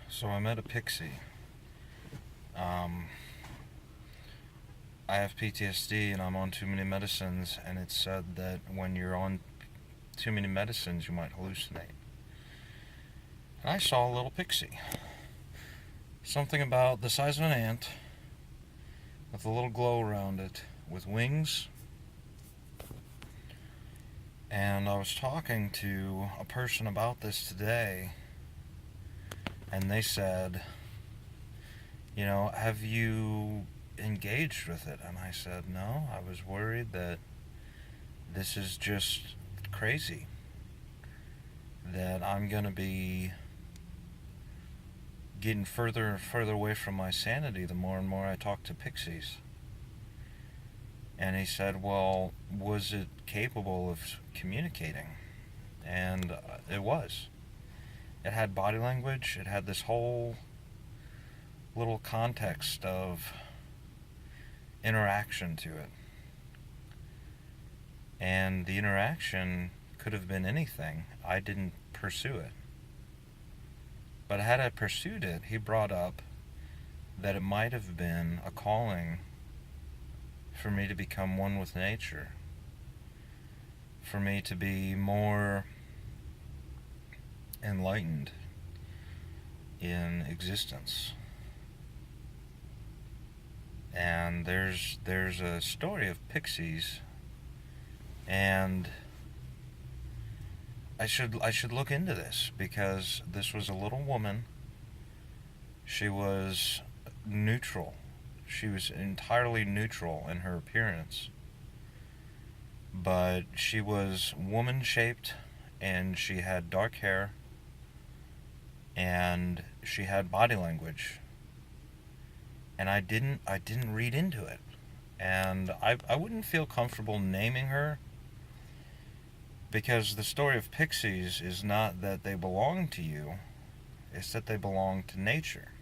So I met a pixie. Um, I have PTSD and I'm on too many medicines, and it's said that when you're on too many medicines, you might hallucinate. And I saw a little pixie. Something about the size of an ant, with a little glow around it, with wings. And I was talking to a person about this today, and they said, have you engaged with it? And I said, no, I was worried that this is just crazy. That I'm going to be getting further and further away from my sanity the more and more I talk to pixies. And he said, well, was it capable of communicating? And it was. It had body language, it had this whole little context of interaction to it. And the interaction could have been anything. I didn't pursue it. But had I pursued it, he brought up that it might have been a calling for me to become one with nature, for me to be more enlightened in existence. And there's a story of pixies, and I should look into this, because this was a little woman. She was neutral. She was entirely neutral in her appearance. But she was woman shaped, and she had dark hair, and she had body language. And I didn't read into it. And I wouldn't feel comfortable naming her, because the story of pixies is not that they belong to you, it's that they belong to nature.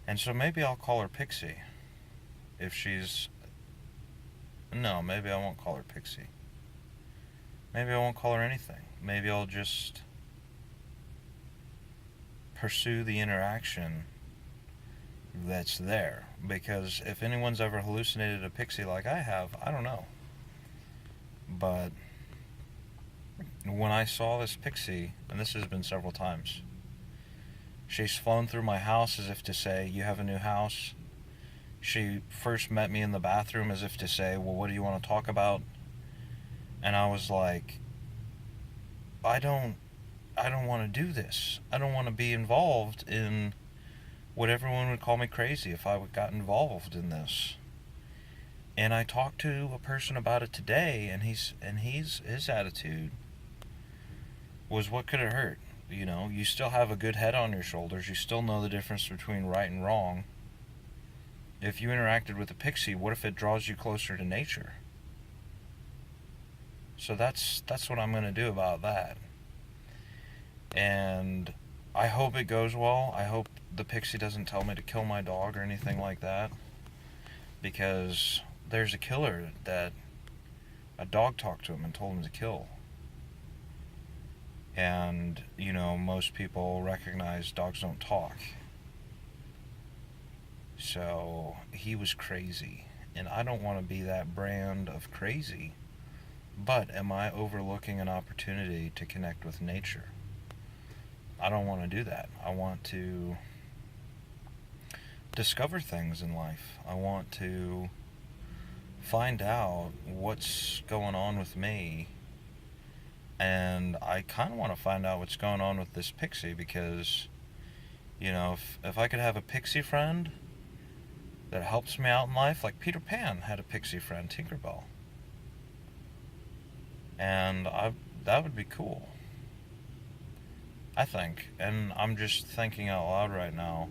And so maybe I'll call her Pixie. If she's... No, maybe I won't call her Pixie. Maybe I won't call her anything. Maybe I'll just pursue the interaction that's there. Because if anyone's ever hallucinated a pixie like I have, I don't know. But when I saw this pixie, and this has been several times, she's flown through my house as if to say, you have a new house. She first met me in the bathroom as if to say, well, what do you want to talk about? And I was like, I don't want to do this. I don't want to be involved in what everyone would call me crazy if I got involved in this. And I talked to a person about it today, and his attitude was, what could it hurt? You still have a good head on your shoulders. You still know the difference between right and wrong. If you interacted with a pixie, what if it draws you closer to nature? So that's what I'm going to do about that. And I hope it goes well. I hope the pixie doesn't tell me to kill my dog or anything like that. Because there's a killer that a dog talked to him and told him to kill. And, most people recognize dogs don't talk. So, he was crazy. And I don't want to be that brand of crazy. But am I overlooking an opportunity to connect with nature? I don't want to do that. I want to discover things in life. I want to find out what's going on with me. And I kind of want to find out what's going on with this pixie, because, if I could have a pixie friend that helps me out in life, like Peter Pan had a pixie friend, Tinkerbell. And that would be cool, I think. And I'm just thinking out loud right now.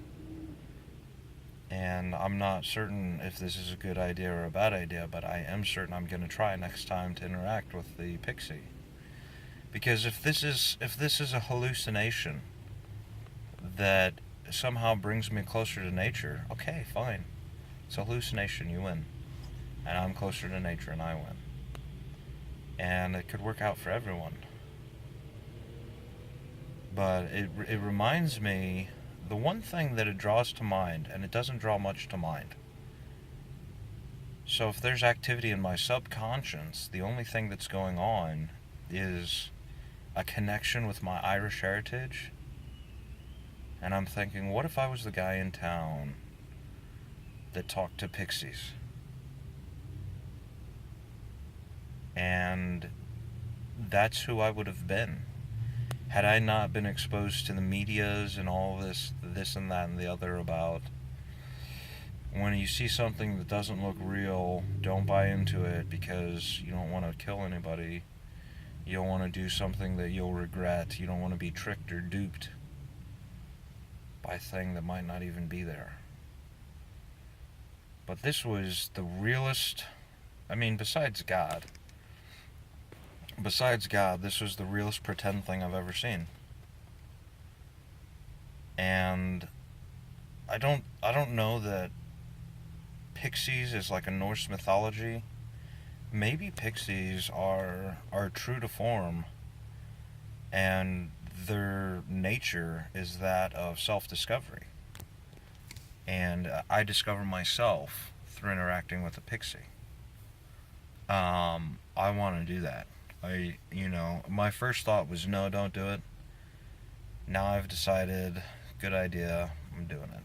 And I'm not certain if this is a good idea or a bad idea, but I am certain I'm going to try next time to interact with the pixie. Because if this is a hallucination that somehow brings me closer to nature, okay, fine. It's a hallucination, you win. And I'm closer to nature and I win. And it could work out for everyone. But it reminds me, the one thing that it draws to mind, and it doesn't draw much to mind. So if there's activity in my subconscious, the only thing that's going on is a connection with my Irish heritage. And I'm thinking, what if I was the guy in town that talked to pixies? And that's who I would have been. Had I not been exposed to the medias and all this and that and the other about when you see something that doesn't look real, don't buy into it because you don't want to kill anybody. You don't want to do something that you'll regret. You don't want to be tricked or duped by a thing that might not even be there. But this was the realest, I mean, besides God, this was the realest pretend thing I've ever seen. And I don't know that pixies is like a Norse mythology. Maybe pixies are true to form, and their nature is that of self-discovery. And I discover myself through interacting with a pixie. I want to do that. My first thought was no, don't do it. Now I've decided, good idea, I'm doing it.